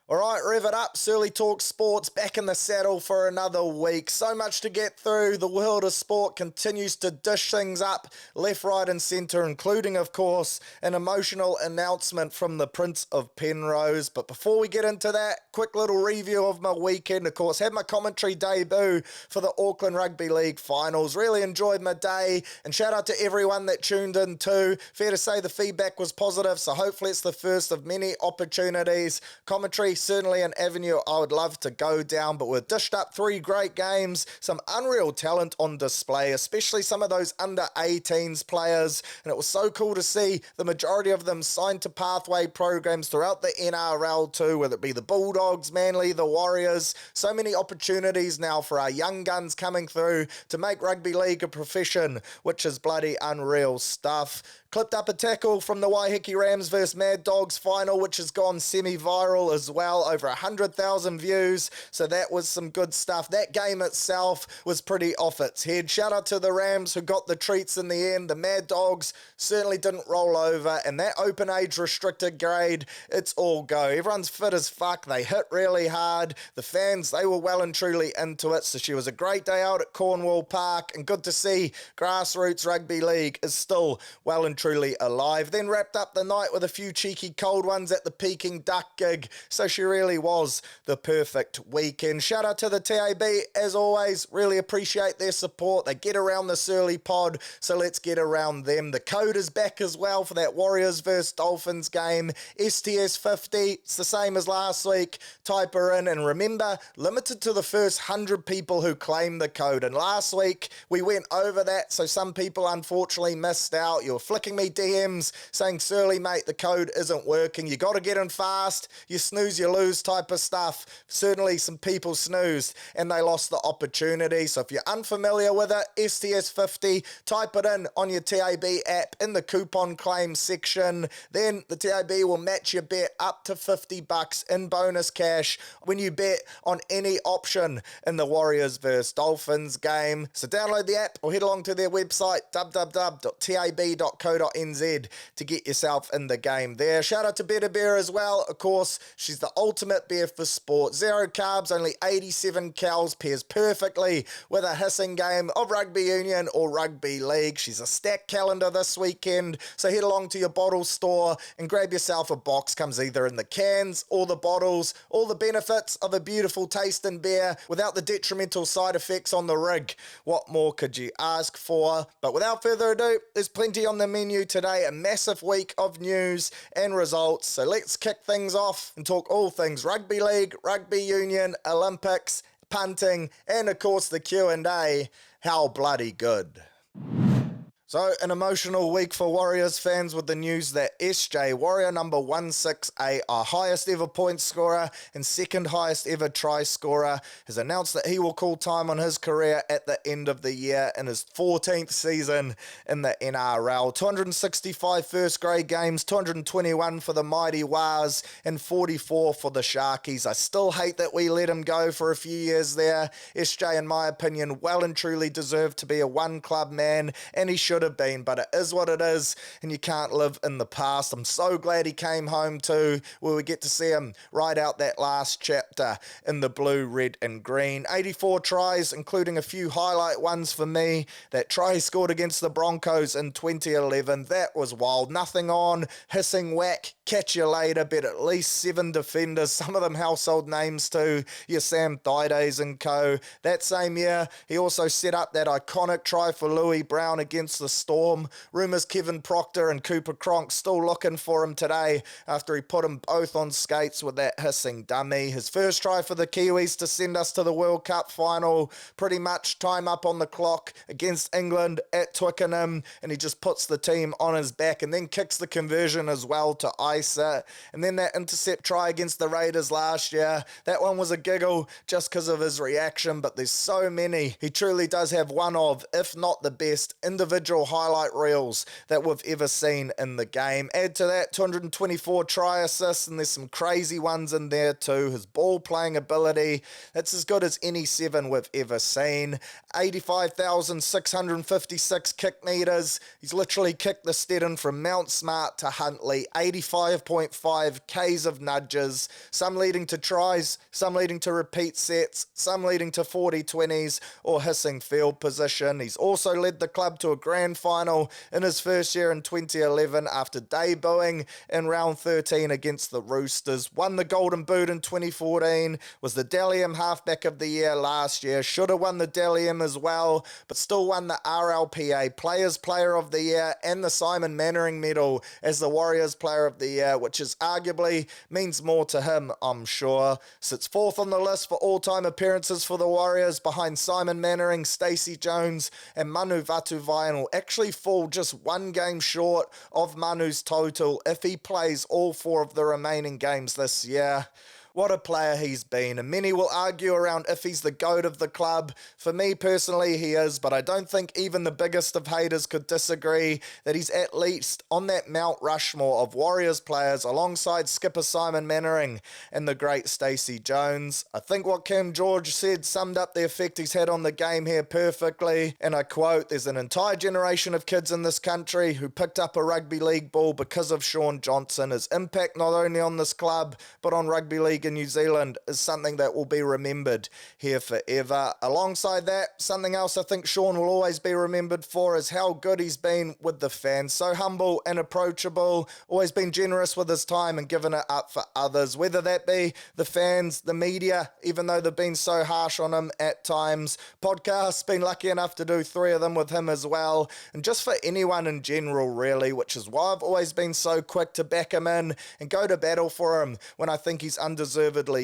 All right, rev it up. Surly Talk Sports back in the saddle for another week. So much to get through. The world of sport continues to dish things up left, right, and centre, including, of course, an emotional announcement from the Prince of Penrose. But before we get into that, quick little review of my weekend. Of course, had my commentary debut for the Auckland Rugby League finals. Really enjoyed my day, and shout out to everyone that tuned in too. Fair to say the feedback was positive, so hopefully it's the first of many opportunities. Commentary certainly an avenue I would love to go down, but we've dished up 3 great games, some unreal talent on display, especially some of those under-18s players, and it was so cool to see the majority of them signed to pathway programs throughout the NRL too, whether it be the Bulldogs, Manly, the Warriors. So many opportunities now for our young guns coming through to make rugby league a profession, which is bloody unreal stuff. Clipped up a tackle from the Waiheke Rams vs Mad Dogs final, which has gone semi-viral as well, over 100,000 views, so that was some good stuff. That game itself was pretty off its head. Shout out to the Rams who got the treats in the end. The Mad Dogs certainly didn't roll over, and that open age restricted grade, it's all go. Everyone's fit as fuck. They hit really hard. The fans, they were well and truly into it, so she was a great day out at Cornwall Park, and good to see grassroots rugby league is still well and truly alive. Then wrapped up the night with a few cheeky cold ones at the Peking Duck gig, so she really was the perfect weekend. Shout out to the TAB, as always, really appreciate their support. They get around the Surly pod, so let's get around them. The code is back as well for that Warriors vs Dolphins game, STS50, it's the same as last week. Type her in, and remember, limited to the first 100 people who claim the code, and last week we went over that, so some people unfortunately missed out. You were flicking me DMs saying, Surly mate, the code isn't working, you got to get in fast, you snooze you lose type of stuff. Certainly some people snoozed and they lost the opportunity, so if you're unfamiliar with it, STS50, type it in on your TAB app in the coupon claim section, then the TAB will match your bet up to $50 in bonus cash when you bet on any option in the Warriors vs Dolphins game. So download the app or head along to their website www.tab.co.nz to get yourself in the game there. Shout out to Better Bear as well, of course, she's the ultimate beer for sport. 0 carbs, only 87 calories, pairs perfectly with a hissing game of rugby union or rugby league. She's a stacked calendar this weekend, so head along to your bottle store and grab yourself a box. Comes either in the cans or the bottles. All the benefits of a beautiful tasting beer without the detrimental side effects on the rig. What more could you ask for? But without further ado, there's plenty on the menu today, a massive week of news and results, so let's kick things off and talk all things rugby league, rugby union, Olympics, punting, and of course the Q&A. How bloody good. So, an emotional week for Warriors fans with the news that SJ, Warrior number 168, our highest ever point scorer and second highest ever try scorer, has announced that he will call time on his career at the end of the year in his 14th season in the NRL. 265 first grade games, 221 for the Mighty Wars, and 44 for the Sharkies. I still hate that we let him go for a few years there. SJ, in my opinion, well and truly deserved to be a one-club man, and he should have been, but it is what it is, and you can't live in the past. I'm so glad he came home too, where we get to see him ride out that last chapter in the blue, red and green. 84 tries, including a few highlight ones for me. That try he scored against the Broncos in 2011, that was wild. Nothing on, hissing whack, catch you later, but at least 7 defenders, some of them household names too, your Sam Thaidays and co. That same year, he also set up that iconic try for Louis Brown against the Storm. Rumours Kevin Proctor and Cooper Cronk still looking for him today after he put them both on skates with that hissing dummy. His first try for the Kiwis to send us to the World Cup final, pretty much time up on the clock against England at Twickenham, and he just puts the team on his back and then kicks the conversion as well to ice it. And then that intercept try against the Raiders last year, that one was a giggle just because of his reaction, but there's so many. He truly does have one of, if not the best, individual individual highlight reels that we've ever seen in the game. Add to that 224 try assists, and there's some crazy ones in there too. His ball playing ability, that's as good as any 7 we've ever seen. 85,656 kick meters. He's literally kicked the Steadon from Mount Smart to Huntley. 85.5 Ks of nudges, some leading to tries, some leading to repeat sets, some leading to 40-20s or hissing field position. He's also led the club to a grand final in his first year in 2011 after debuting in round 13 against the Roosters. Won the Golden Boot in 2014, was the Dally M Halfback of the Year last year, should have won the Dally M as well, but still won the RLPA Players Player of the Year and the Simon Mannering Medal as the Warriors Player of the Year, which is arguably means more to him, I'm sure. Sits 4th on the list for all-time appearances for the Warriors behind Simon Mannering, Stacey Jones and Manu Vatuvai, and will actually fall just 1 game short of Manu's total if he plays all 4 of the remaining games this year. What a player he's been, and many will argue around if he's the GOAT of the club. For me personally, he is, but I don't think even the biggest of haters could disagree that he's at least on that Mount Rushmore of Warriors players alongside skipper Simon Mannering and the great Stacey Jones. I think what Cam George said summed up the effect he's had on the game here perfectly, and I quote, "There's an entire generation of kids in this country who picked up a rugby league ball because of Shawn Johnson. His impact not only on this club, but on rugby league in New Zealand is something that will be remembered here forever." Alongside that, something else I think Shawn will always be remembered for is how good he's been with the fans. So humble and approachable, always been generous with his time and given it up for others, whether that be the fans, the media, even though they've been so harsh on him at times. Podcasts, been lucky enough to do 3 of them with him as well, and just for anyone in general really, which is why I've always been so quick to back him in and go to battle for him when I think he's undeservedly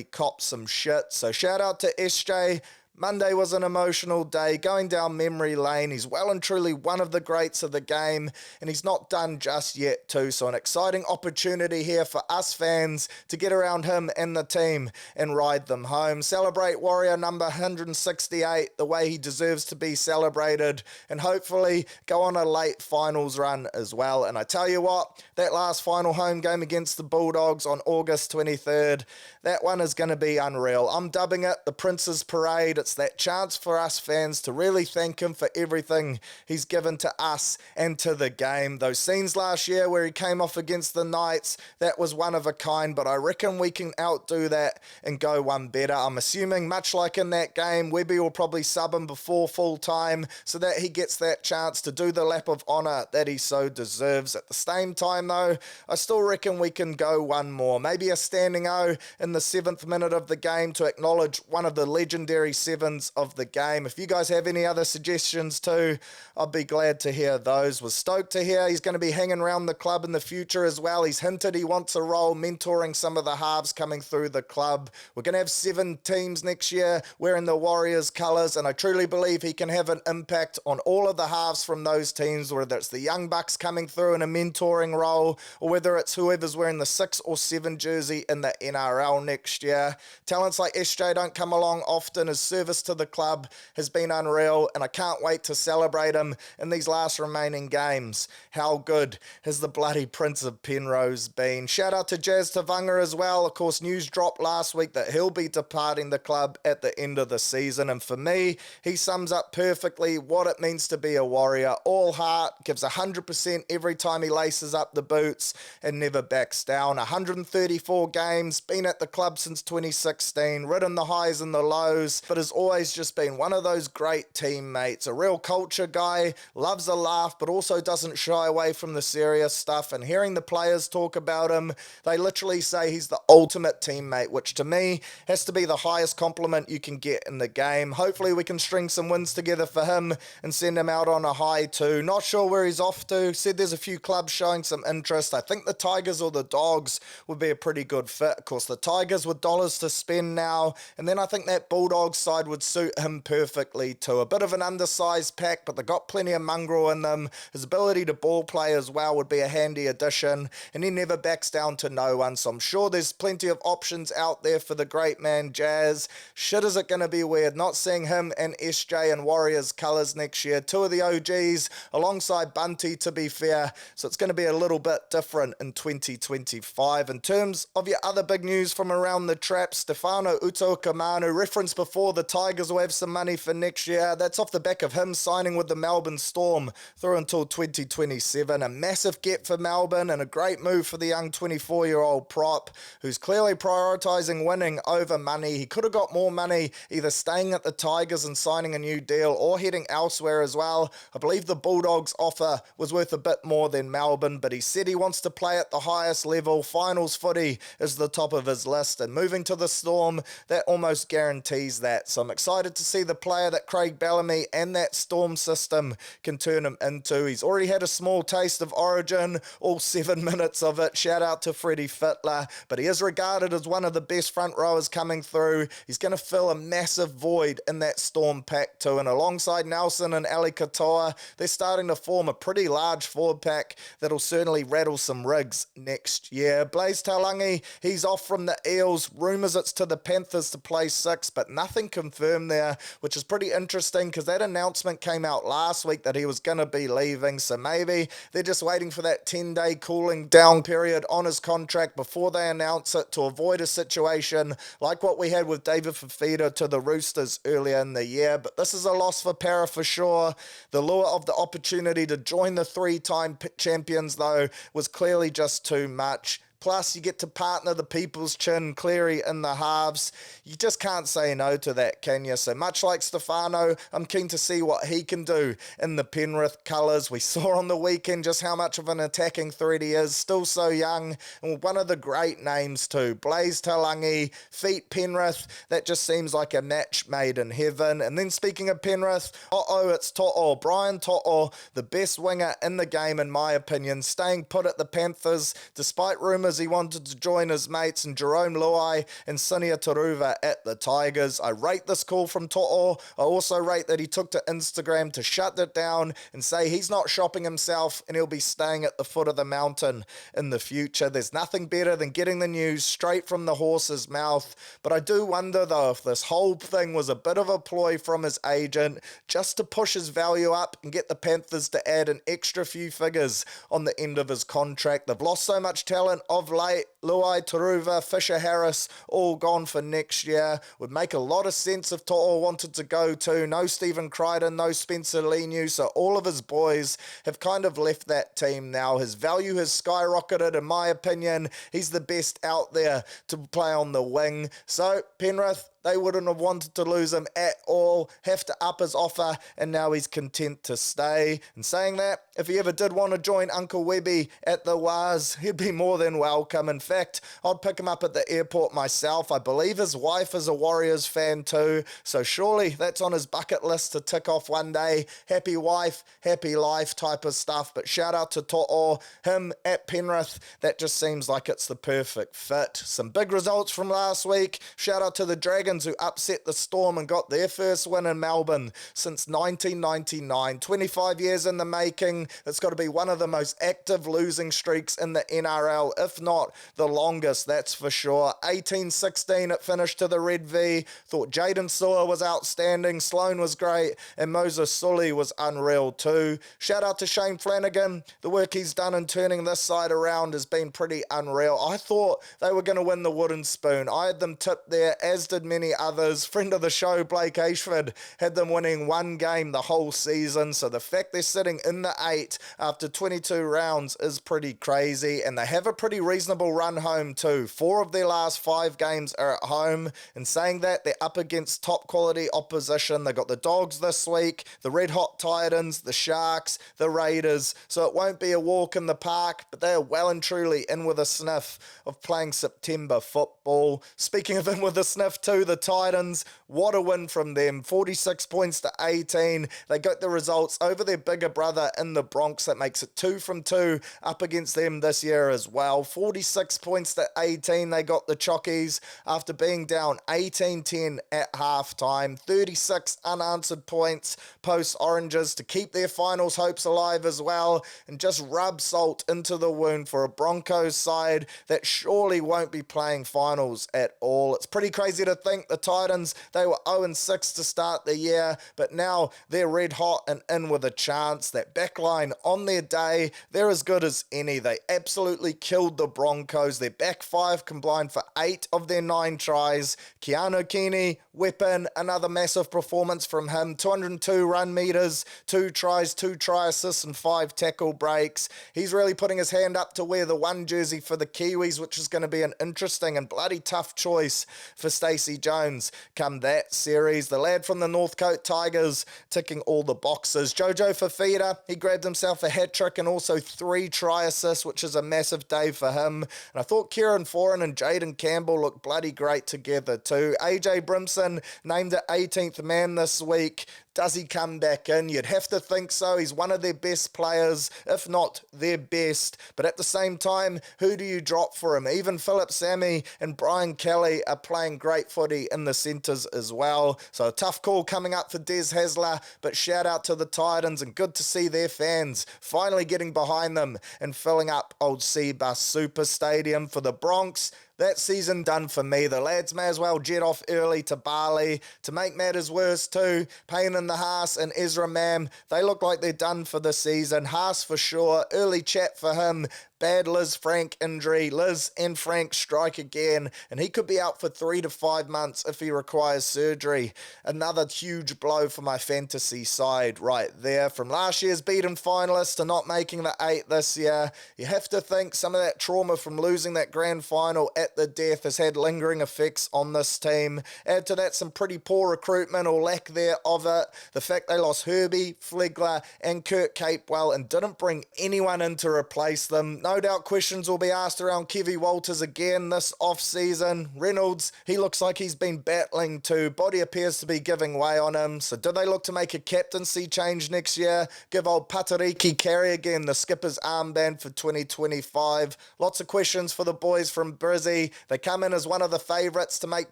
copped some shit. So shout out to SJ. Monday was an emotional day, going down memory lane. He's well and truly one of the greats of the game, and he's not done just yet too. So an exciting opportunity here for us fans to get around him and the team and ride them home. Celebrate Warrior number 168 the way he deserves to be celebrated, and hopefully go on a late finals run as well. And I tell you what, that last final home game against the Bulldogs on August 23rd, that one is going to be unreal. I'm dubbing it the Prince's Parade. It's that chance for us fans to really thank him for everything he's given to us and to the game. Those scenes last year where he came off against the Knights, that was one of a kind, but I reckon we can outdo that and go one better. I'm assuming, much like in that game, Webby will probably sub him before full time so that he gets that chance to do the lap of honour that he so deserves. At the same time though, I still reckon we can go one more. Maybe a standing O in the 7th minute of the game to acknowledge one of the legendary 7s of the game. If you guys have any other suggestions too, I'd be glad to hear those. Was stoked to hear he's going to be hanging around the club in the future as well. He's hinted he wants a role mentoring some of the halves coming through the club. We're going to have 7 teams next year wearing the Warriors colours, and I truly believe he can have an impact on all of the halves from those teams, whether it's the young bucks coming through in a mentoring role or whether it's whoever's wearing the 6 or 7 jersey in the NRL next year. Talents like SJ don't come along often. His service to the club has been unreal, and I can't wait to celebrate him in these last remaining games. How good has the bloody Prince of Penrose been? Shout out to Jazz Tavanga as well. Of course, news dropped last week that he'll be departing the club at the end of the season, and for me, he sums up perfectly what it means to be a Warrior. All heart, gives 100% every time he laces up the boots and never backs down. 134 games, been at the club since 2016, ridden the highs and the lows, but has always just been one of those great teammates, a real culture guy, loves a laugh, but also doesn't shy away from the serious stuff. And hearing the players talk about him, they literally say he's the ultimate teammate, which to me has to be the highest compliment you can get in the game. Hopefully we can string some wins together for him and send him out on a high too. Not sure where he's off to. Said there's a few clubs showing some interest. I think the Tigers or the Dogs would be a pretty good fit. Of course, the Tigers with dollars to spend now, and then I think that Bulldogs side side would suit him perfectly too. A bit of an undersized pack, but they got plenty of mongrel in them. His ability to ball play as well would be a handy addition, and he never backs down to no one, so I'm sure there's plenty of options out there for the great man Jazz. Shit, is it going to be weird not seeing him and SJ in Warriors colours next year. Two of the OGs alongside Bunty, to be fair, so it's going to be a little bit different in 2025. In terms of your other big news from around the trap, Stefano Utoikamanu, referenced before, the Tigers will have some money for next year. That's off the back of him signing with the Melbourne Storm through until 2027. A massive get for Melbourne and a great move for the young 24-year-old prop who's clearly prioritising winning over money. He could have got more money either staying at the Tigers and signing a new deal or heading elsewhere as well. I believe the Bulldogs offer was worth a bit more than Melbourne, but he said he wants to play at the highest level. Finals footy is the top of his list, and moving to the Storm, that almost guarantees that. So I'm excited to see the player that Craig Bellamy and that Storm system can turn him into. He's already had a small taste of Origin, all 7 minutes of it. Shout out to Freddie Fittler, but he is regarded as one of the best front rowers coming through. He's going to fill a massive void in that Storm pack too, and alongside Nelson and Ali Katoa, they're starting to form a pretty large forward pack that'll certainly rattle some rigs next year. Blaze Talangi, he's off from the Eels. Rumours it's to the Panthers to play 6, but nothing confirmed there, which is pretty interesting because that announcement came out last week that he was going to be leaving, so maybe they're just waiting for that 10-day cooling down period on his contract before they announce it to avoid a situation like what we had with David Fafita to the Roosters earlier in the year. But this is a loss for Para for sure. The lure of the opportunity to join the 3-time champions, though, was clearly just too much. Plus, you get to partner the People's Chin, Cleary in the halves. You just can't say no to that, can you? So much like Stefano, I'm keen to see what he can do in the Penrith colours. We saw on the weekend just how much of an attacking threat he is. Still so young, and one of the great names too. Blaze Talangi, feet Penrith. That just seems like a match made in heaven. And then speaking of Penrith, it's To'o. Brian To'o, the best winger in the game in my opinion, staying put at the Panthers despite rumours he wanted to join his mates and Jerome Luai and Sinia Taruva at the Tigers. I rate this call from To'o. I also rate that he took to Instagram to shut it down and say he's not shopping himself and he'll be staying at the foot of the mountain in the future. There's nothing better than getting the news straight from the horse's mouth. But I do wonder though if this whole thing was a bit of a ploy from his agent just to push his value up and get the Panthers to add an extra few figures on the end of his contract. They've lost so much talent of late. Luai, Taruva, Fisher Harris, all gone for next year. Would make a lot of sense if To'o wanted to go too. No Stephen Crichton, no Spencer Leniu, so all of his boys have kind of left that team now. His value has skyrocketed, in my opinion. He's the best out there to play on the wing. So, Penrith, they wouldn't have wanted to lose him at all, have to up his offer, and now he's content to stay. And saying that, if he ever did want to join Uncle Webby at the Waz, he'd be more than welcome. In fact, I'd pick him up at the airport myself. I believe his wife is a Warriors fan too, so surely that's on his bucket list to tick off one day. Happy wife, happy life type of stuff. But shout out to To'o, him at Penrith, that just seems like it's the perfect fit. Some big results from last week. Shout out to the Dragons, who upset the Storm and got their first win in Melbourne since 1999. 25 years in the making. It's got to be one of the most active losing streaks in the NRL, if not the longest, that's for sure. 18-16 it finished to the Red V. Thought Jaden Sewer was outstanding, Sloan was great, and Moses Sully was unreal too. Shout out to Shane Flanagan. The work he's done in turning this side around has been pretty unreal. I thought they were going to win the wooden spoon. I had them tipped there, as did many others. Friend of the show, Blake Ashford, had them winning one game the whole season, so the fact they're sitting in the 8 after 22 rounds is pretty crazy, and they have a pretty reasonable run home too. 4 of their last 5 games are at home, and saying that, they're up against top quality opposition. They got the Dogs this week, the Red Hot Titans, the Sharks, the Raiders, so it won't be a walk in the park, but they are well and truly in with a sniff of playing September football. Speaking of in with a sniff too, the Titans, what a win from them. 46 points to 18. They got the results over their bigger brother in the Bronx. That makes it 2 from 2 up against them this year as well. 46 points to 18. They got the Chockies after being down 18-10 at halftime. 36 unanswered points post Oranges to keep their finals hopes alive as well, and just rub salt into the wound for a Broncos side that surely won't be playing finals at all. It's pretty crazy to think the Titans, they were 0-6 to start the year, but now they're red hot and in with a chance. That backline on their day, they're as good as any. They absolutely killed the Broncos. Their back five combined for 8 of their 9 tries. Keanu Keaney, weapon, another massive performance from him. 202 run meters, 2 tries, 2 try assists and 5 tackle breaks. He's really putting his hand up to wear the 1 jersey for the Kiwis, which is going to be an interesting and bloody tough choice for Stacey Jones come that series. The lad from the Northcote Tigers ticking all the boxes. Jojo Fafita, he grabbed himself a hat-trick and also 3 try assists, which is a massive day for him. And I thought Kieran Foran and Jaden Campbell looked bloody great together too. AJ Brimson named it 18th man this week. Does he come back in? You'd have to think so. He's one of their best players, if not their best. But at the same time, who do you drop for him? Even Philip Sammy and Brian Kelly are playing great footy in the centres as well. So a tough call coming up for Des Hasler, but shout out to the Titans, and good to see their fans finally getting behind them and filling up old Seabus Super Stadium. For the Bronx, that season done for me. The lads may as well jet off early to Bali. To make matters worse too, Payne in the Haas and Ezra Mam, they look like they're done for the season. Haas for sure, early chat for him. Bad Liz Frank injury. Liz and Frank strike again, and he could be out for 3 to 5 months if he requires surgery. Another huge blow for my fantasy side right there. From last year's beaten finalists to not making the 8 this year, you have to think some of that trauma from losing that grand final at the death has had lingering effects on this team. Add to that some pretty poor recruitment or lack thereof it. The fact they lost Herbie, Flegler and Kurt Capewell and didn't bring anyone in to replace them. No doubt questions will be asked around Kevy Walters again this off-season. Reynolds, he looks like he's been battling too. Body appears to be giving way on him. So do they look to make a captaincy change next year? Give old Patariki Carrigan the skipper's armband for 2025. Lots of questions for the boys from Brizzy. They come in as one of the favourites to make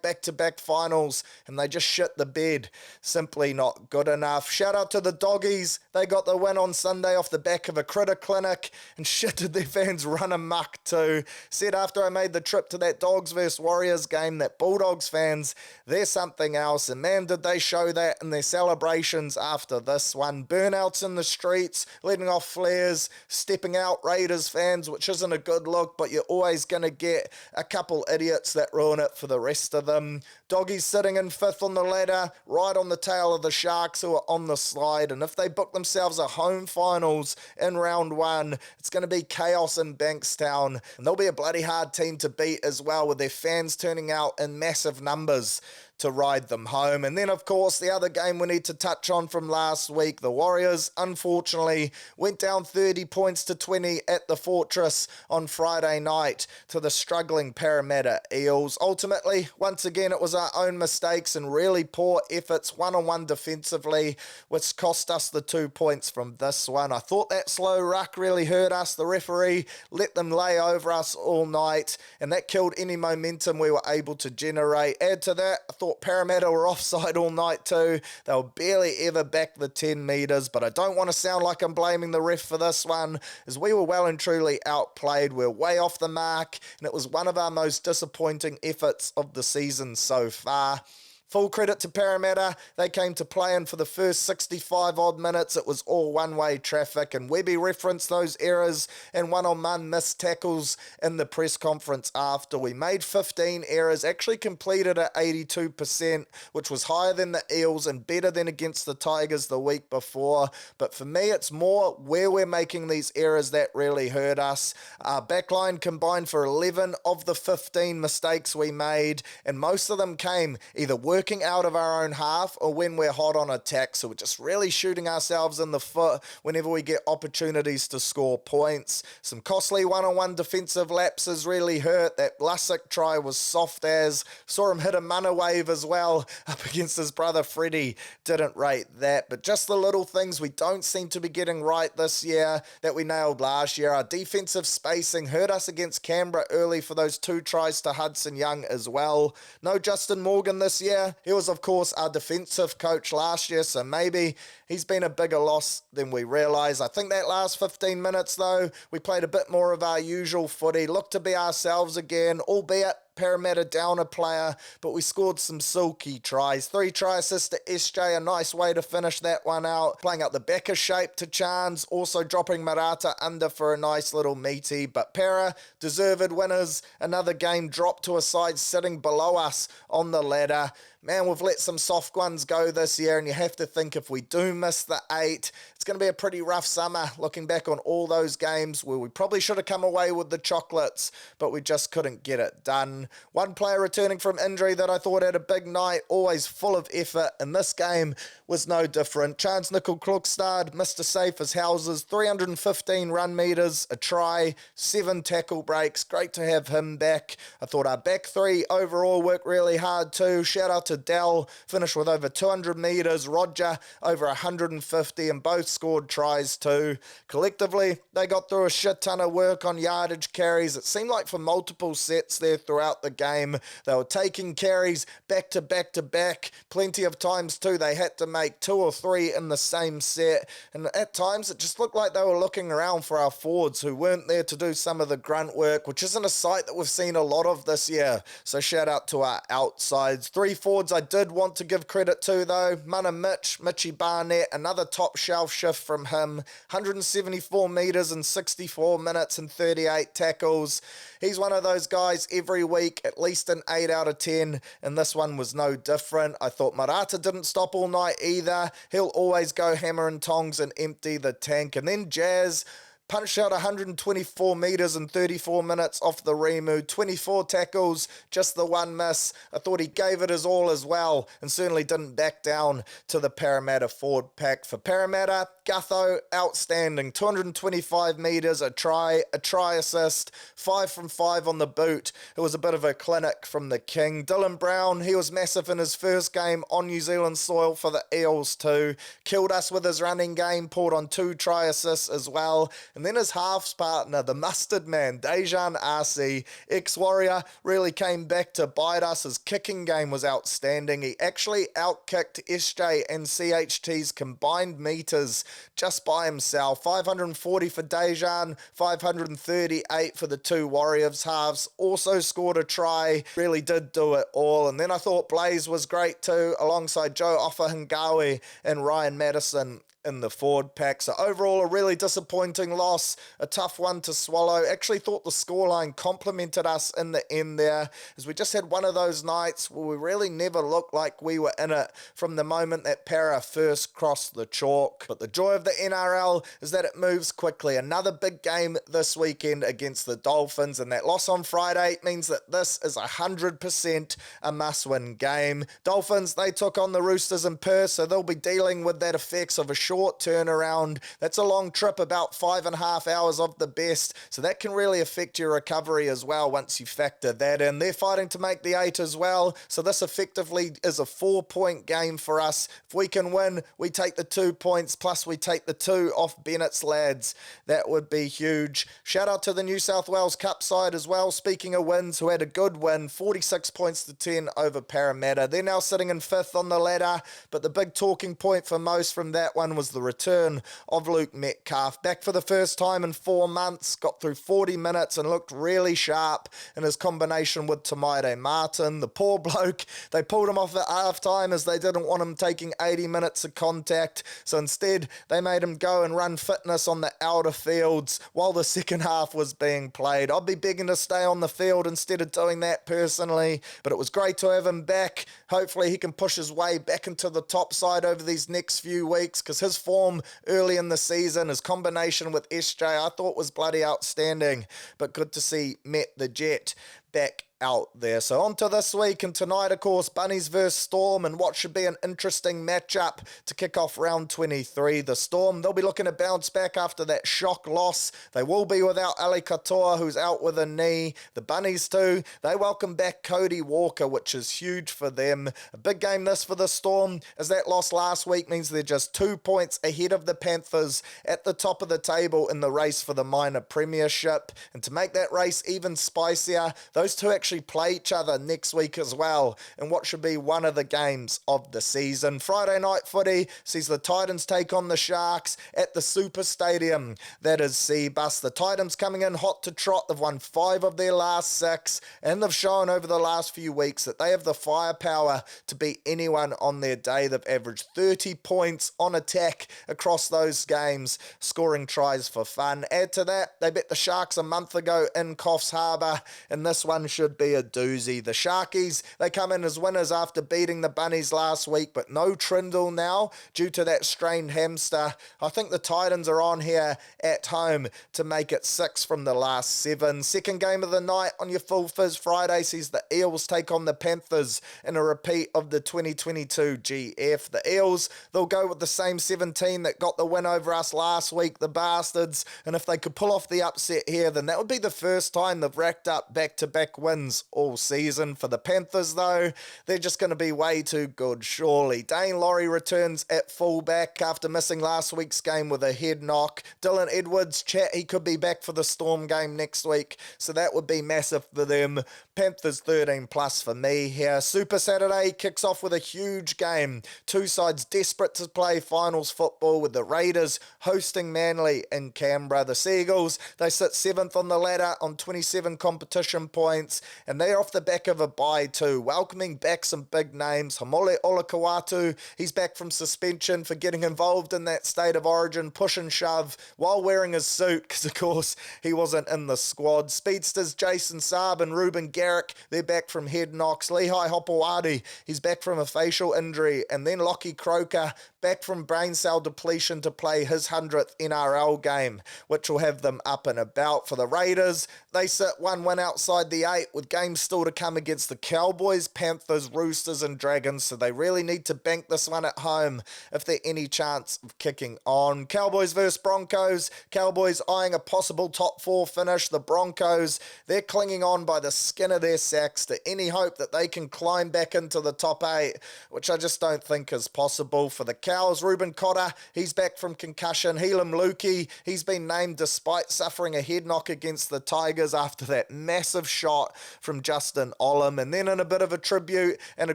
back-to-back finals, and they just shit the bed. Simply not good enough. Shout out to the Doggies. They got the win on Sunday off the back of a critter clinic, and shit did their fans run amok too. Said after I made the trip to that Dogs vs Warriors game that Bulldogs fans, they're something else, and man did they show that in their celebrations after this one. Burnouts in the streets, letting off flares, stepping out Raiders fans, which isn't a good look, but you're always going to get a couple idiots that ruin it for the rest of them. Doggies sitting in 5th on the ladder, right on the tail of the Sharks who are on the slide, and if they book themselves a home finals in round 1, it's going to be chaos in Bankstown, and they'll be a bloody hard team to beat as well, with their fans turning out in massive numbers to ride them home. And then, of course, the other game we need to touch on from last week, the Warriors, unfortunately, went down 30 points to 20 at the Fortress on Friday night to the struggling Parramatta Eels. Ultimately, once again, it was our own mistakes and really poor efforts one-on-one defensively, which cost us the 2 points from this one. I thought that slow ruck really hurt us. The referee let them lay over us all night, and that killed any momentum we were able to generate. Add to that, I thought Parramatta were offside all night too. They were barely ever back the 10 metres, but I don't want to sound like I'm blaming the ref for this one, as we were well and truly outplayed. We're way off the mark, and it was one of our most disappointing efforts of the season so far. Full credit to Parramatta. They came to play in for the first 65 odd minutes. It was all one-way traffic, and Webby referenced those errors and one-on-one missed tackles in the press conference after. We made 15 errors, actually completed at 82%, which was higher than the Eels and better than against the Tigers the week before. But for me, it's more where we're making these errors that really hurt us. Our backline combined for 11 of the 15 mistakes we made, and most of them came either working working out of our own half or when we're hot on attack. So we're just really shooting ourselves in the foot whenever we get opportunities to score points. Some costly one-on-one defensive lapses really hurt. That Lussick try was soft as. Saw him hit a mana wave as well up against his brother Freddie. Didn't rate that. But just the little things we don't seem to be getting right this year that we nailed last year. Our defensive spacing hurt us against Canberra early for those 2 tries to Hudson Young as well. No Justin Morgan this year. He was, of course, our defensive coach last year, so maybe he's been a bigger loss than we realise. I think that last 15 minutes, though, we played a bit more of our usual footy, looked to be ourselves again, albeit Parramatta down a player, but we scored some silky tries. 3 try assists to SJ, a nice way to finish that one out. Playing out the backer shape to Chance, also dropping Marata under for a nice little meaty. But Para, deserved winners. Another game dropped to a side sitting below us on the ladder. Man, we've let some soft ones go this year, and you have to think if we do miss the 8, it's going to be a pretty rough summer looking back on all those games where we probably should have come away with the chocolates, but we just couldn't get it done. One player returning from injury that I thought had a big night, always full of effort, and this game was no different. Chance Nickel-Klukstad, Mr. Safe as houses, 315 run meters, a try, 7 tackle breaks. Great to have him back. I thought our back 3 overall worked really hard too. Shout out to Dell, finished with over 200 metres, Roger over 150, and both scored tries too. Collectively, they got through a shit ton of work on yardage carries. It seemed like for multiple sets there throughout the game, they were taking carries back to back to back. Plenty of times too, they had to make 2 or 3 in the same set, and at times it just looked like they were looking around for our forwards who weren't there to do some of the grunt work, which isn't a sight that we've seen a lot of this year. So shout out to our outsides. 3 forwards I did want to give credit to though. Mana Mitchy Barnett, another top shelf shift from him. 174 metres in 64 minutes and 38 tackles. He's one of those guys every week, at least an 8 out of 10, and this one was no different. I thought Marata didn't stop all night either. He'll always go hammer and tongs and empty the tank. And then Jazz punched out 124 metres in 34 minutes off the Remu, 24 tackles, just the 1 miss. I thought he gave it his all as well, and certainly didn't back down to the Parramatta forward pack. For Parramatta, Gutho, outstanding, 225 metres, a try assist, 5 from 5 on the boot. It was a bit of a clinic from the King. Dylan Brown, he was massive in his first game on New Zealand soil for the Eels too. Killed us with his running game, pulled on 2 try assists as well. And then his halves partner, the mustard man, Dejan Arce, ex-Warrior, really came back to bite us. His kicking game was outstanding. He actually outkicked SJ and CHT's combined metres just by himself. 540 for Dejan, 538 for the 2 Warriors halves. Also scored a try, really did do it all. And then I thought Blaze was great too, alongside Joe Ofahengawe and Ryan Madison in the forward pack. So overall, a really disappointing loss, a tough one to swallow. Actually thought the scoreline complimented us in the end there, as we just had one of those nights where we really never looked like we were in it from the moment that Para first crossed the chalk. But the joy of the NRL is that it moves quickly. Another big game this weekend against the Dolphins, and that loss on Friday means that this is 100% a must-win game. Dolphins, they took on the Roosters in Perth, so they'll be dealing with that effects of a short turnaround. That's a long trip, about 5.5 hours of the best, so that can really affect your recovery as well once you factor that in. They're fighting to make the 8 as well, so this effectively is a 4-point game for us. If we can win, we take the 2 points, plus we take the 2 off Bennett's lads. That would be huge. Shout out to the New South Wales Cup side as well, speaking of wins, who had a good win, 46 points to 10 over Parramatta. They're now sitting in 5th on the ladder, but the big talking point for most from that one was the return of Luke Metcalf. Back for the first time in 4 months, got through 40 minutes and looked really sharp in his combination with Tamaire Martin. The poor bloke, they pulled him off at halftime as they didn't want him taking 80 minutes of contact, so instead they made him go and run fitness on the outer fields while the second half was being played. I'd be begging to stay on the field instead of doing that personally, but it was great to have him back. Hopefully he can push his way back into the top side over these next few weeks, because his form early in the season, his combination with SJ, I thought was bloody outstanding. But good to see Met the Jet back out there. So on to this week, and tonight, of course, Bunnies versus Storm, and what should be an interesting matchup to kick off round 23. The Storm, they'll be looking to bounce back after that shock loss. They will be without Ali Katoa, who's out with a knee. The Bunnies too, they welcome back Cody Walker, which is huge for them. A big game this for the Storm, as that loss last week means they're just 2 points ahead of the Panthers at the top of the table in the race for the minor premiership. And to make that race even spicier, those two actually play each other next week as well in what should be one of the games of the season. Friday night footy sees the Titans take on the Sharks at the Super Stadium. That is Cbus. The Titans coming in hot to trot. They've won 5 of their last 6, and they've shown over the last few weeks that they have the firepower to beat anyone on their day. They've averaged 30 points on attack across those games, scoring tries for fun. Add to that, they bet the Sharks a month ago in Coffs Harbour, and this one should be a doozy. The Sharkies, they come in as winners after beating the Bunnies last week, but no Trindle now due to that strained hamster. I think the Titans are on here at home to make it 6 from the last 7. Second game of the night on your Full Fizz Friday sees the Eels take on the Panthers in a repeat of the 2022 GF. The Eels, they'll go with the same 17 that got the win over us last week, the Bastards, and if they could pull off the upset here, then that would be the first time they've racked up back-to-back wins all season. For the Panthers though, they're just going to be way too good, surely. Dane Laurie returns at fullback after missing last week's game with a head knock. Dylan Edwards, he could be back for the Storm game next week, so that would be massive for them. Panthers 13 plus for me here. Super Saturday kicks off with a huge game. Two sides desperate to play finals football, with the Raiders hosting Manly in Canberra. The Seagulls, they sit 7th on the ladder on 27 competition points, and they're off the back of a bye too, welcoming back some big names. Hamole Olakawatu, he's back from suspension for getting involved in that State of Origin push and shove while wearing his suit, because of course he wasn't in the squad. Speedsters Jason Saab and Ruben Garrick, they're back from head knocks. Lehigh Hopewadi, he's back from a facial injury, and then Lockie Croker back from brain cell depletion to play his 100th NRL game, which will have them up and about. For the Raiders, they sit 1 win outside the 8, with games still to come against the Cowboys, Panthers, Roosters and Dragons, so they really need to bank this one at home if they're any chance of kicking on. Cowboys versus Broncos. Cowboys eyeing a possible top 4 finish. The Broncos, they're clinging on by the skin of their sacks to any hope that they can climb back into the top 8, which I just don't think is possible. For the Cows, Ruben Cotter, he's back from concussion. Helam Lukey, he's been named despite suffering a head knock against the Tigers after that massive shot from Justin Olam. And then in a bit of a tribute, and a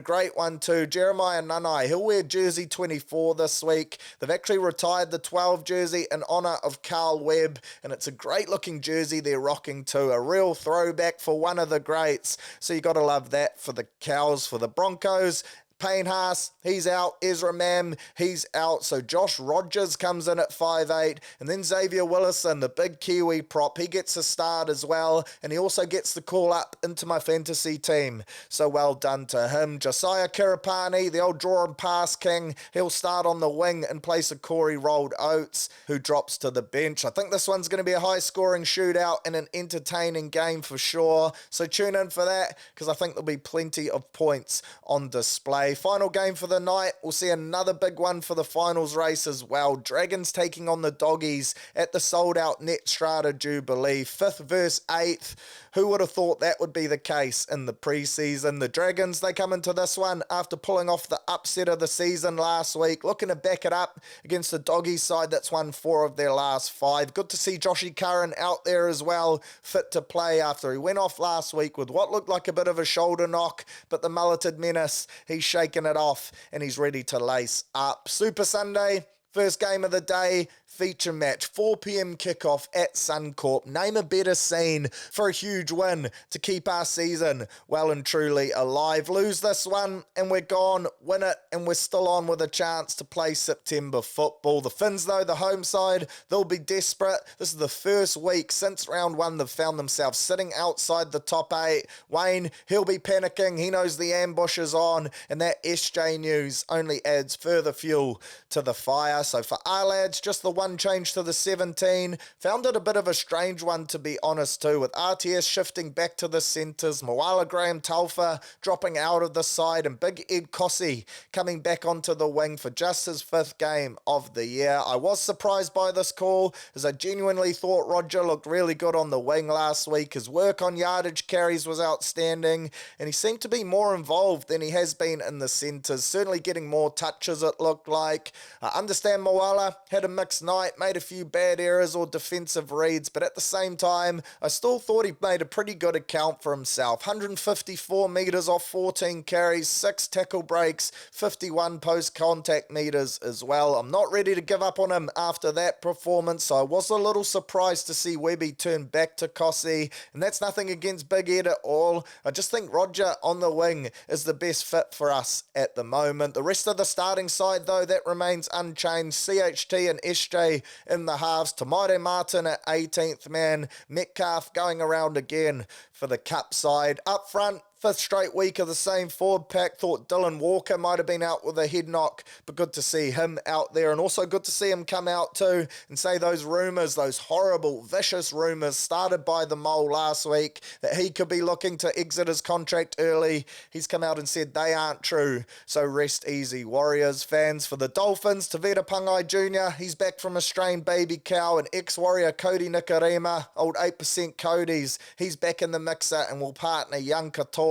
great one too, Jeremiah Nanai, he'll wear jersey 24 this week. They've actually retired the 12 jersey in honour of Carl Webb, and it's a great looking jersey they're rocking too, a real throwback for one of the greats, so you got to love that for the Cows. For the Broncos, Payne Haas, he's out. Ezra Mam, he's out. So Josh Rogers comes in at 5'8", and then Xavier Willison, the big Kiwi prop, he gets a start as well, and he also gets the call up into my fantasy team. So well done to him. Josiah Kiripani, the old draw and pass king, he'll start on the wing in place of Corey Rolled Oates, who drops to the bench. I think this one's going to be a high-scoring shootout and an entertaining game for sure. So tune in for that, because I think there'll be plenty of points on display. Final game for the night, we'll see another big one for the finals race as well. Dragons taking on the Doggies at the sold-out Netstrata Jubilee. 5th versus 8th. Who would have thought that would be the case in the preseason? The Dragons, they come into this one after pulling off the upset of the season last week, looking to back it up against the Doggies side that's won 4 of their last 5. Good to see Joshy Curran out there as well, fit to play after he went off last week with what looked like a bit of a shoulder knock, but the mulleted menace, he's shaking it off and he's ready to lace up. Super Sunday, first game of the day, feature match, 4 p.m. kickoff at Suncorp. Name a better scene for a huge win to keep our season well and truly alive. Lose this one and we're gone. Win it and we're still on with a chance to play September football. The Finns though, the home side, they'll be desperate. This is the first week since round 1 they've found themselves sitting outside the top 8. Wayne, he'll be panicking. He knows the ambush is on, and that SJ news only adds further fuel to the fire. So for our lads, just the one 21 changed to the 17. Found it a bit of a strange one, to be honest, too, with RTS shifting back to the centres, Moala Graham Taufa dropping out of the side, and Big Ed Kossi coming back onto the wing for just his 5th game of the year. I was surprised by this call, as I genuinely thought Roger looked really good on the wing last week. His work on yardage carries was outstanding, and he seemed to be more involved than he has been in the centres, certainly getting more touches it looked like. I understand Moala had a mixed night, made a few bad errors or defensive reads, but at the same time, I still thought he made a pretty good account for himself. 154 metres off 14 carries, 6 tackle breaks, 51 post-contact metres as well. I'm not ready to give up on him after that performance, so I was a little surprised to see Webby turn back to Kossi, and that's nothing against Big Ed at all. I just think Roger on the wing is the best fit for us at the moment. The rest of the starting side, though, that remains unchanged. CHT and SJ in the halves, Tamaire Martin at 18th man, Metcalf going around again for the cup side. Up front, 5th straight week of the same forward pack. Thought Dylan Walker might have been out with a head knock, but good to see him out there, and also good to see him come out too and say those rumours, those horrible, vicious rumours started by the Mole last week that he could be looking to exit his contract early. He's come out and said they aren't true, so rest easy, Warriors fans. For the Dolphins, Tavita Pangai Jr., he's back from a strained baby cow, and ex-Warrior Cody Nikarima, old 8% Cody's, he's back in the mixer and will partner young Katoa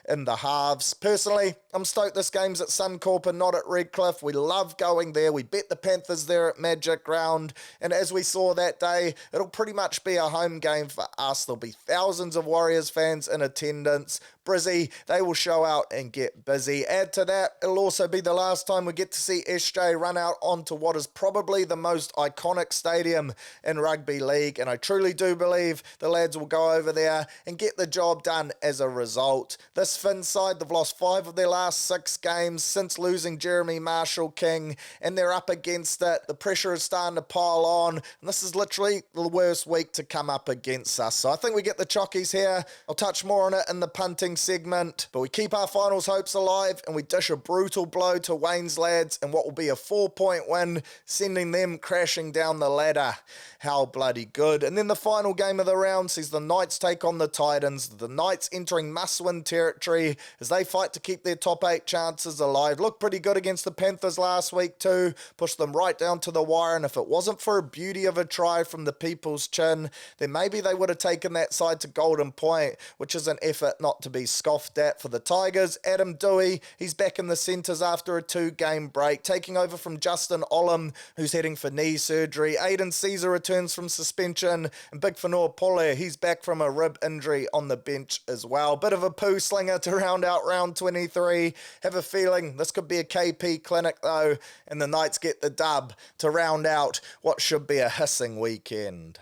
in the halves. Personally, I'm stoked this game's at Suncorp and not at Redcliffe. We love going there. We bet the Panthers there at Magic Ground, and as we saw that day, it'll pretty much be a home game for us. There'll be thousands of Warriors fans in attendance. Brizzy, they will show out and get busy. Add to that, it'll also be the last time we get to see SJ run out onto what is probably the most iconic stadium in rugby league, and I truly do believe the lads will go over there and get the job done as a result. This Finn side, they've lost 5 of their last 6 games since losing Jeremy Marshall-King, and they're up against it. The pressure is starting to pile on, and this is literally the worst week to come up against us. So I think we get the chockies here. I'll touch more on it in the punting segment, but we keep our finals hopes alive, and we dish a brutal blow to Wayne's lads in what will be a 4-point win, sending them crashing down the ladder. How bloody good. And then the final game of the round sees the Knights take on the Titans. The Knights entering must-win territory as they fight to keep their top 8 chances alive. Looked pretty good against the Panthers last week too, pushed them right down to the wire, and if it wasn't for a beauty of a try from the People's Chin, then maybe they would have taken that side to Golden Point, which is an effort not to be scoffed at. For the Tigers, Adam Dewey, he's back in the centres after a 2-game break, taking over from Justin Olam, who's heading for knee surgery. Aiden Caesar returns from suspension, and Big Fanor Pole, he's back from a rib injury on the bench as well. Bit of a poo slinger to round out round 23. Have a feeling this could be a KP clinic though, and the Knights get the dub to round out what should be a hissing weekend.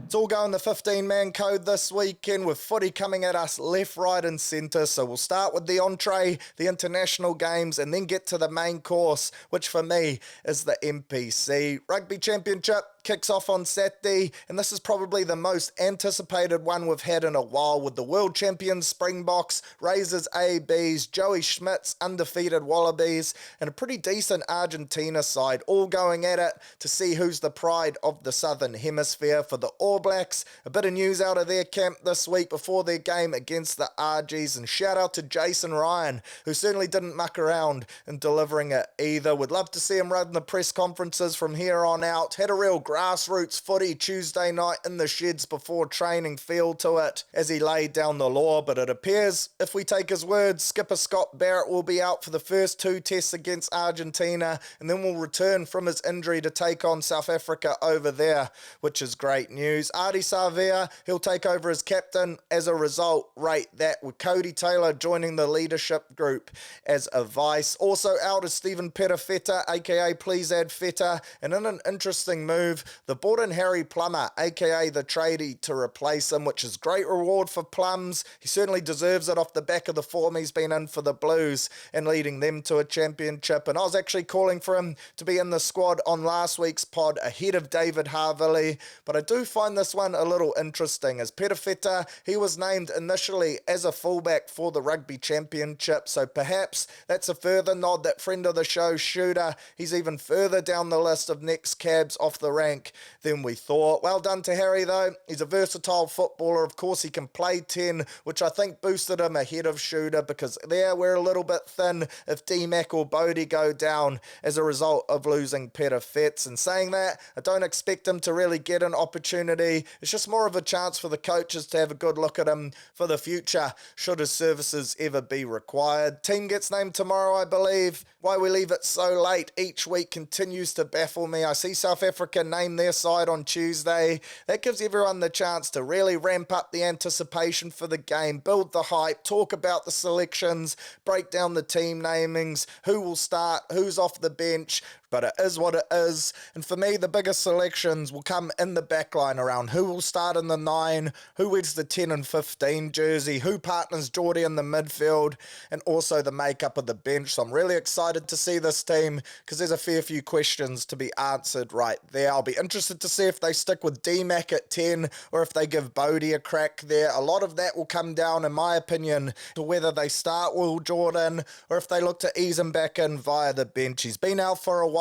It's all going the 15-man code this weekend, with footy coming at us left, right and centre. So we'll start with the entree, the international games, and then get to the main course, which for me is the NPC. Rugby Championship kicks off on Saturday, and this is probably the most anticipated one we've had in a while, with the world champions Springboks, Razors ABs, Joey Schmidt's undefeated Wallabies, and a pretty decent Argentina side, all going at it to see who's the pride of the Southern Hemisphere. For the All Blacks, a bit of news out of their camp this week before their game against the RGs, and shout out to Jason Ryan, who certainly didn't muck around in delivering it either. Would love to see him run the press conferences from here on out. Had a real grassroots footy Tuesday night in the sheds before training feel to it as he laid down the law, but it appears, if we take his word, skipper Scott Barrett will be out for the first 2 tests against Argentina, and then will return from his injury to take on South Africa over there, which is great news. Artie Savea, he'll take over as captain. As a result, rate that, with Cody Taylor joining the leadership group as a vice. Also out is Stephen Perafeta, aka Please Add Feta, and in an interesting move, the brought in Harry Plummer, aka the tradie, to replace him, which is great reward for Plums. He certainly deserves it off the back of the form he's been in for the Blues and leading them to a championship. And I was actually calling for him to be in the squad on last week's pod ahead of David Harville, but I do find this one a little interesting, as Perifeta, he was named initially as a fullback for the Rugby Championship, so perhaps that's a further nod that friend of the show, Shooter, he's even further down the list of next cabs off the rank than we thought. Well done to Harry though, he's a versatile footballer, of course he can play 10, which I think boosted him ahead of Shooter, because there we're a little bit thin if D-Mac or Bodie go down as a result of losing Perifets. And saying that, I don't expect him to really get an opportunity, it's just more of a chance for the coaches to have a good look at him for the future, should his services ever be required. Team gets named tomorrow, I believe. Why we leave it so late each week continues to baffle me. I see South Africa name their side on Tuesday. That gives everyone the chance to really ramp up the anticipation for the game, build the hype, talk about the selections, break down the team namings, who will start, who's off the bench. But it is what it is, and for me the biggest selections will come in the backline around who will start in the 9, who wears the 10 and 15 jersey, who partners Geordie in the midfield, and also the makeup of the bench. So I'm really excited to see this team, because there's a fair few questions to be answered right there. I'll be interested to see if they stick with D-Mac at 10, or if they give Bodie a crack there. A lot of that will come down, in my opinion, to whether they start Will Jordan, or if they look to ease him back in via the bench. He's been out for a while,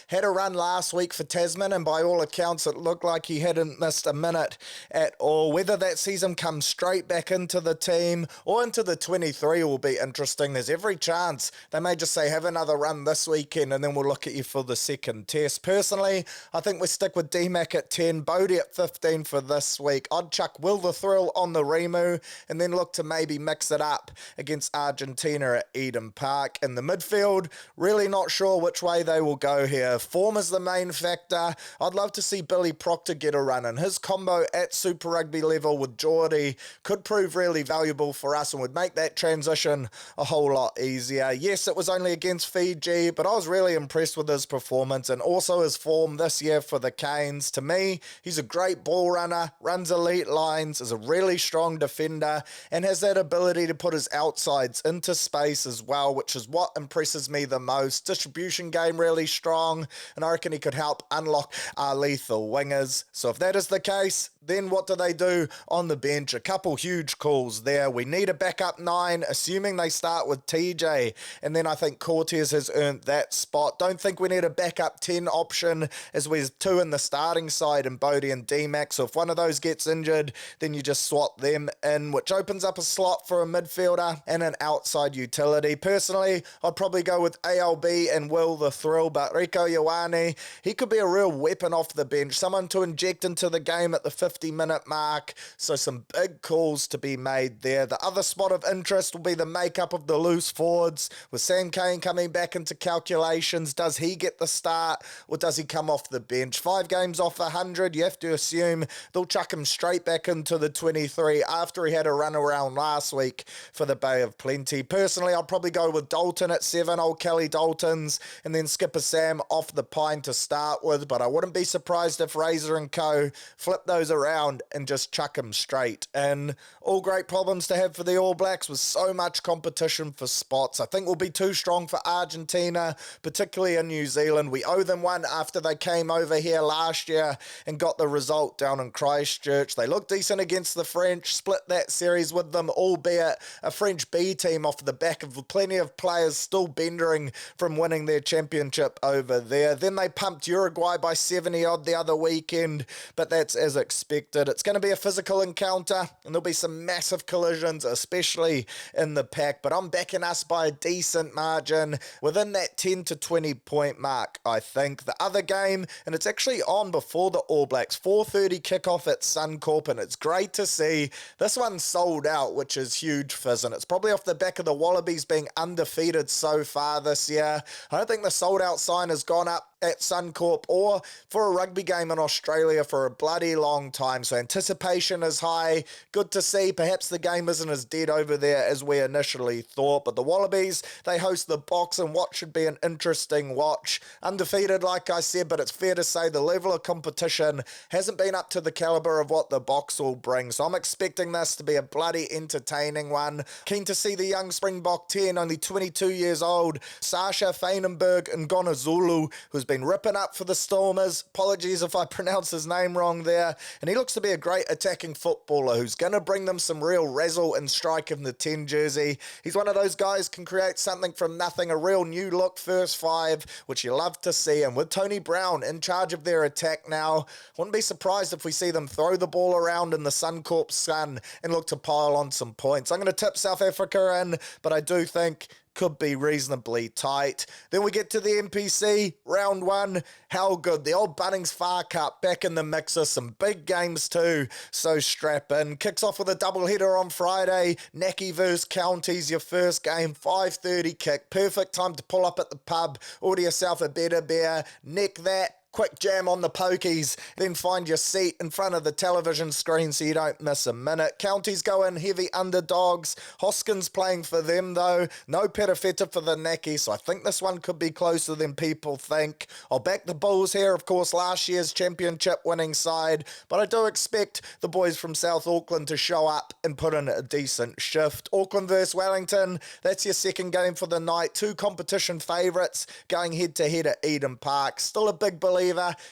had a run last week for Tasman, and by all accounts it looked like he hadn't missed a minute at all. Whether that sees him come straight back into the team or into the 23 will be interesting. There's every chance they may just say have another run this weekend and then we'll look at you for the second test. Personally, I think we stick with D-Mac at 10, Bodie at 15 for this week. I'd chuck Will the Thrill on the Remu and then look to maybe mix it up against Argentina at Eden Park. In the midfield, really not sure which way they will go here. Form is the main factor. I'd love to see Billy Proctor get a run, and his combo at Super Rugby level with Geordie could prove really valuable for us and would make that transition a whole lot easier. Yes, it was only against Fiji, but I was really impressed with his performance and also his form this year for the Canes. To me, he's a great ball runner, runs elite lines, is a really strong defender, and has that ability to put his outsides into space as well, which is what impresses me the most. Distribution game really strong, and I reckon he could help unlock our lethal wingers. So if that is the case, then what do they do on the bench? A couple huge calls there. We need a backup 9, assuming they start with TJ, and then I think Cortez has earned that spot. Don't think we need a backup 10 option, as we're 2 in the starting side in Bodie and D-Mac, so if one of those gets injured, then you just swap them in, which opens up a slot for a midfielder and an outside utility. Personally, I'd probably go with ALB and Will the Thrill, but Rico Ioane, he could be a real weapon off the bench, someone to inject into the game at the 50-minute mark, so some big calls to be made there. The other spot of interest will be the makeup of the loose forwards, with Sam Cane coming back into calculations. Does he get the start, or does he come off the bench? 5 games off 100, you have to assume they'll chuck him straight back into the 23 after he had a run around last week for the Bay of Plenty. Personally, I'll probably go with Dalton at 7, old Kelly Daltons, and then Skipper Sam off the pine to start with, but I wouldn't be surprised if Razor and Co flip those around and just chuck him straight in. All great problems to have for the All Blacks with so much competition for spots. I think we'll be too strong for Argentina, particularly in New Zealand. We owe them one after they came over here last year and got the result down in Christchurch. They looked decent against the French, split that series with them, albeit a French B team off the back of plenty of players still bendering from winning their championship over there. Then they pumped Uruguay by 70 odd the other weekend, but that's as expected. It's going to be a physical encounter, and there'll be some massive collisions, especially in the pack, but I'm backing us by a decent margin within that 10 to 20 point mark, I think. The other game, and it's actually on before the All Blacks, 4:30 kickoff at Suncorp, and it's great to see this one sold out, which is huge fizz, and it's probably off the back of the Wallabies being undefeated so far this year. I don't think the sold out sign has gone up at Suncorp or for a rugby game in Australia for a bloody long time, so anticipation is high. Good to see. Perhaps the game isn't as dead over there as we initially thought, but the Wallabies, they host the Box in what should be an interesting watch. Undefeated, like I said, but it's fair to say the level of competition hasn't been up to the caliber of what the Box will bring, so I'm expecting this to be a bloody entertaining one. Keen to see the young Springbok 10, only 22 years old, Sasha Fainenberg and Gonazulu, who's been ripping up for the Stormers. Apologies if I pronounce his name wrong there. And he looks to be a great attacking footballer who's going to bring them some real razzle and strike in the 10 jersey. He's one of those guys can create something from nothing, a real new look first five, which you love to see. And with Tony Brown in charge of their attack now, wouldn't be surprised if we see them throw the ball around in the Suncorp sun and look to pile on some points. I'm going to tip South Africa in, but I do think could be reasonably tight. Then we get to the NPC, round one. How good. The old Bunnings Far Cup back in the mixer. Some big games too, so strap in. Kicks off with a doubleheader on Friday. Naki vs Counties, your first game, 5:30 kick. Perfect time to pull up at the pub, order yourself a better beer, neck that. Quick jam on the pokies, then find your seat in front of the television screen so you don't miss a minute. Counties go in heavy underdogs. Hoskins playing for them though. No Perifeta for the Naki, so I think this one could be closer than people think. I'll back the Bulls here, of course, last year's championship winning side, but I do expect the boys from South Auckland to show up and put in a decent shift. Auckland versus Wellington, that's your second game for the night. Two competition favourites going head to head at Eden Park. Still a big believer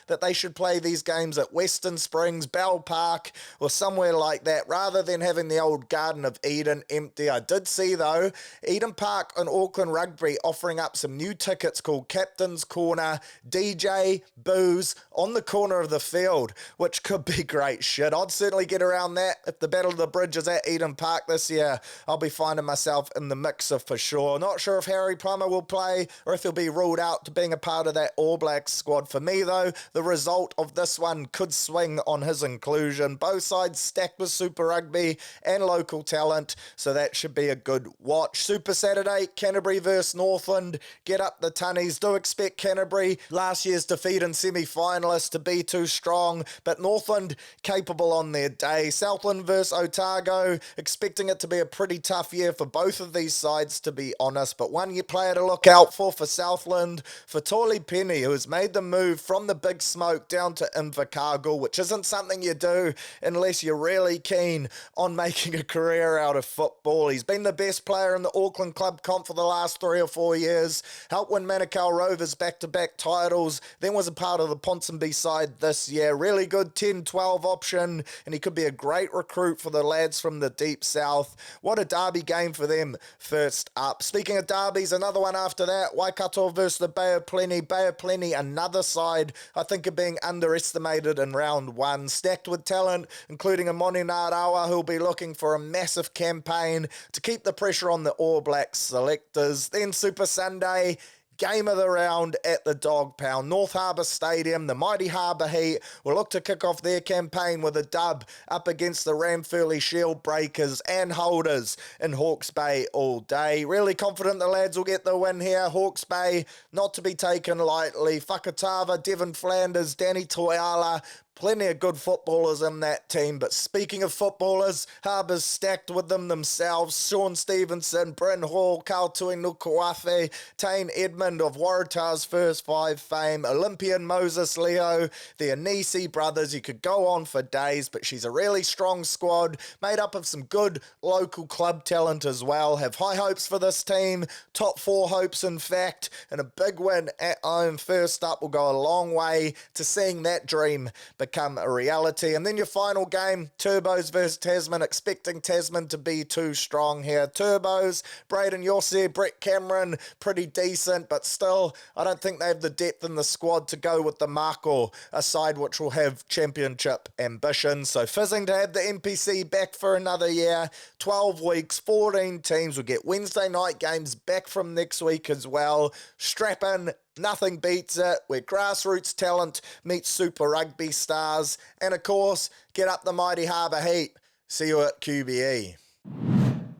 that they should play these games at Western Springs, Bell Park, or somewhere like that, rather than having the old Garden of Eden empty. I did see, though, Eden Park and Auckland Rugby offering up some new tickets called Captain's Corner, DJ, booze, on the corner of the field, which could be great shit. I'd certainly get around that. If the Battle of the Bridge is at Eden Park this year, I'll be finding myself in the mixer for sure. Not sure if Harry Plummer will play or if he'll be ruled out to being a part of that All Blacks squad. For me, though, the result of this one could swing on his inclusion. Both sides stacked with Super Rugby and local talent, so that should be a good watch. Super Saturday, Canterbury versus Northland. Get up the tunnies. Do expect Canterbury, last year's defeat in semi-finalists, to be too strong, but Northland capable on their day. Southland versus Otago, expecting it to be a pretty tough year for both of these sides, to be honest, but one player to look out for Southland, for Torley Penny, who has made the move from the big smoke down to Invercargill, which isn't something you do unless you're really keen on making a career out of football. He's been the best player in the Auckland Club comp for the last 3 or 4 years, helped win Manukau Rovers back-to-back titles, then was a part of the Ponsonby side this year. Really good 10-12 option, and he could be a great recruit for the lads from the deep south. What a derby game for them first up. Speaking of derbies, another one after that, Waikato versus the Bay of Plenty. Bay of Plenty, another side I think are being underestimated in round one. Stacked with talent, including a Moni Narawa, who'll be looking for a massive campaign to keep the pressure on the All Blacks selectors. Then Super Sunday, game of the round at the Dog Pound, North Harbour Stadium. The mighty Harbour Heat will look to kick off their campaign with a dub up against the Ramfurly Shield breakers and holders in Hawke's Bay all day. Really confident the lads will get the win here. Hawke's Bay, not to be taken lightly. Whakatava, Devon Flanders, Danny Toiala, plenty of good footballers in that team, but speaking of footballers, Harbour's stacked with them themselves. Sean Stevenson, Bryn Hall, Kautui Nukuafe, Tane Edmund of Waratah's first five fame, Olympian Moses Leo, the Anisi brothers. You could go on for days, but she's a really strong squad, made up of some good local club talent as well. Have high hopes for this team, top 4 hopes in fact, and a big win at home first up will go a long way to seeing that dream become a reality. And then your final game, Turbos versus Tasman, expecting Tasman to be too strong here. Turbos, Braden Yossi, Brett Cameron, pretty decent, but still, I don't think they have the depth in the squad to go with the Mako, a side which will have championship ambitions. So fizzing to have the NPC back for another year, 12 weeks, 14 teams. We'll get Wednesday night games back from next week as well. Strap in. Nothing beats it, where grassroots talent meets Super Rugby stars. And of course, get up the mighty Harbour Heat. See you at QBE.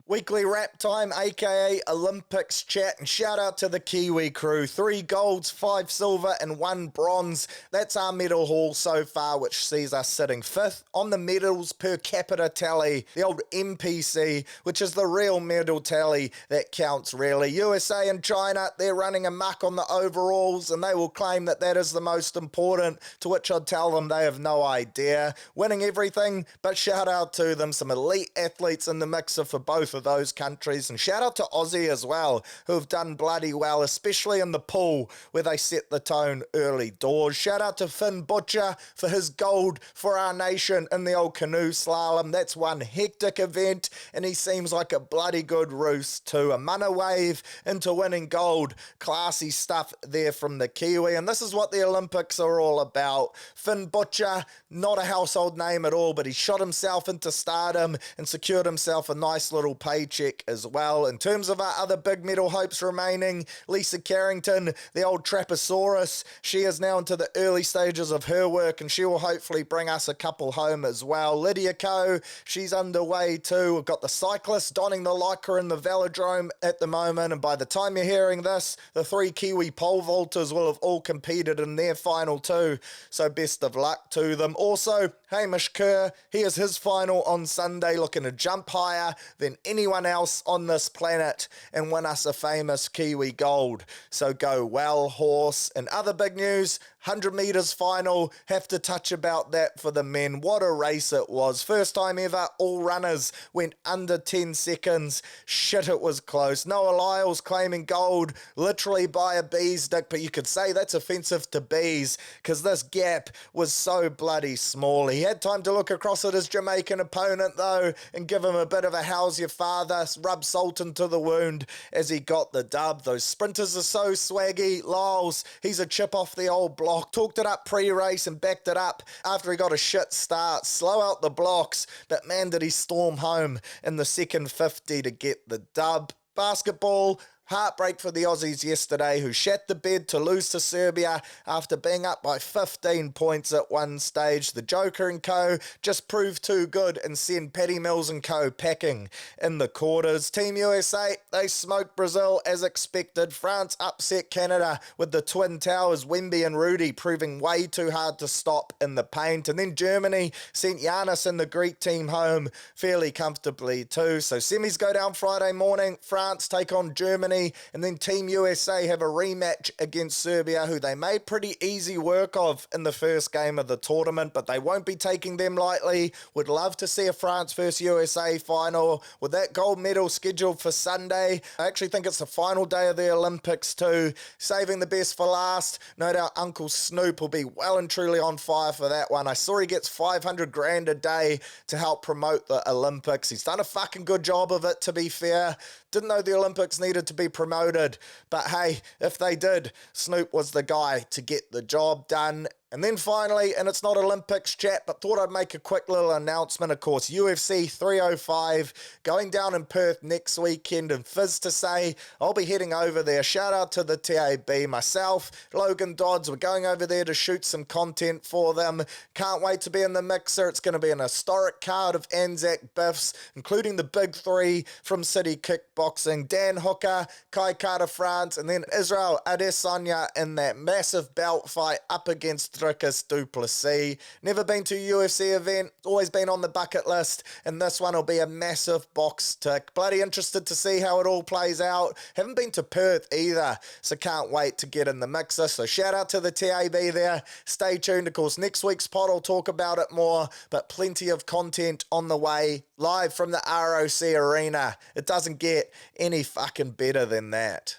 Weekly wrap time, aka Olympics chat, and shout out to the Kiwi crew. 3 golds, 5 silver and 1 bronze. That's our medal haul so far, which sees us sitting 5th on the medals per capita tally, the old NPC, which is the real medal tally that counts really. USA and China, they're running amok on the overalls, and they will claim that that is the most important, to which I'd tell them they have no idea. Winning everything, but shout out to them, some elite athletes in the mixer for both of those countries. And shout out to Aussie as well, who have done bloody well, especially in the pool where they set the tone early doors. Shout out to Finn Butcher for his gold for our nation in the old canoe slalom. That's one hectic event, and he seems like a bloody good roos too. A mana wave into winning gold. Classy stuff there from the Kiwi, and this is what the Olympics are all about. Finn Butcher, not a household name at all, but he shot himself into stardom and secured himself a nice little paycheck as well. In terms of our other big medal hopes remaining, Lisa Carrington, the old Trapezosaurus, she is now into the early stages of her work, and she will hopefully bring us a couple home as well. Lydia Ko, she's underway too. We've got the cyclists donning the lycra in the velodrome at the moment, and by the time you're hearing this, the 3 Kiwi pole vaulters will have all competed in their final too, so best of luck to them. Also, Hamish Kerr, he has his final on Sunday, looking to jump higher than anyone else on this planet and win us a famous Kiwi gold. So go well, horse. And other big news, 100 metres final, have to touch about that for the men. What a race it was. First time ever all runners went under 10 seconds. Shit, it was close. Noah Lyles claiming gold literally by a bee's dick, but you could say that's offensive to bees because this gap was so bloody small. He had time to look across at his Jamaican opponent though and give him a bit of a how's your father, rub salt into the wound as he got the dub. Those sprinters are so swaggy. Lyles, he's a chip off the old block. Talked it up pre-race and backed it up after he got a shit start. Slow out the blocks, but man did he storm home in the second 50 to get the dub. Basketball, heartbreak for the Aussies yesterday, who shat the bed to lose to Serbia after being up by 15 points at one stage. The Joker and co just proved too good and send Paddy Mills and co packing in the quarters. Team USA, they smoked Brazil as expected. France upset Canada with the Twin Towers, Wemby and Rudy proving way too hard to stop in the paint. And then Germany sent Giannis and the Greek team home fairly comfortably too. So semis go down Friday morning. France take on Germany, and then Team USA have a rematch against Serbia, who they made pretty easy work of in the first game of the tournament, but they won't be taking them lightly. Would love to see a France vs USA final with that gold medal scheduled for Sunday. I actually think it's the final day of the Olympics too. Saving the best for last. No doubt Uncle Snoop will be well and truly on fire for that one. I saw he gets 500 grand a day to help promote the Olympics. He's done a fucking good job of it, to be fair. Didn't know the Olympics needed to be promoted, but hey, if they did, Snoop was the guy to get the job done. And then finally, and it's not Olympics chat, but thought I'd make a quick little announcement. Of course, UFC 305 going down in Perth next weekend, and fizz to say I'll be heading over there. Shout out to the TAB, myself, Logan Dodds. We're going over there to shoot some content for them. Can't wait to be in the mixer. It's going to be an historic card of Anzac Biffs, including the big 3 from City Kickboxing, Dan Hooker, Kai Carter France, and then Israel Adesanya in that massive belt fight up against Dricus du Plessis. Never been to a UFC event, always been on the bucket list, and this one will be a massive box tick. Bloody interested to see how it all plays out. Haven't been to Perth either, so can't wait to get in the mixer. So shout out to the TAB there. Stay tuned. Of course, next week's pod I'll talk about it more, but plenty of content on the way, live from the ROC Arena. It doesn't get any fucking better than that.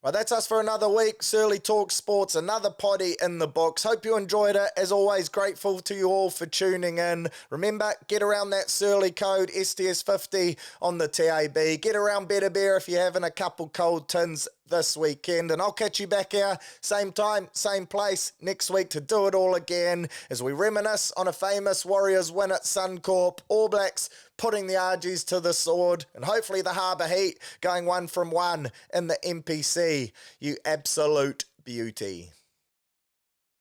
Well, that's us for another week. Surly Talk Sports, another potty in the books. Hope you enjoyed it. As always, grateful to you all for tuning in. Remember, get around that Surly code, STS50 on the TAB. Get around Better Bear if you're having a couple cold tins this weekend. And I'll catch you back here, same time, same place, next week to do it all again as we reminisce on a famous Warriors win at Suncorp, All Blacks putting the Argies to the sword, and hopefully the Harbour Heat going 1 from 1 in the NPC. You absolute beauty.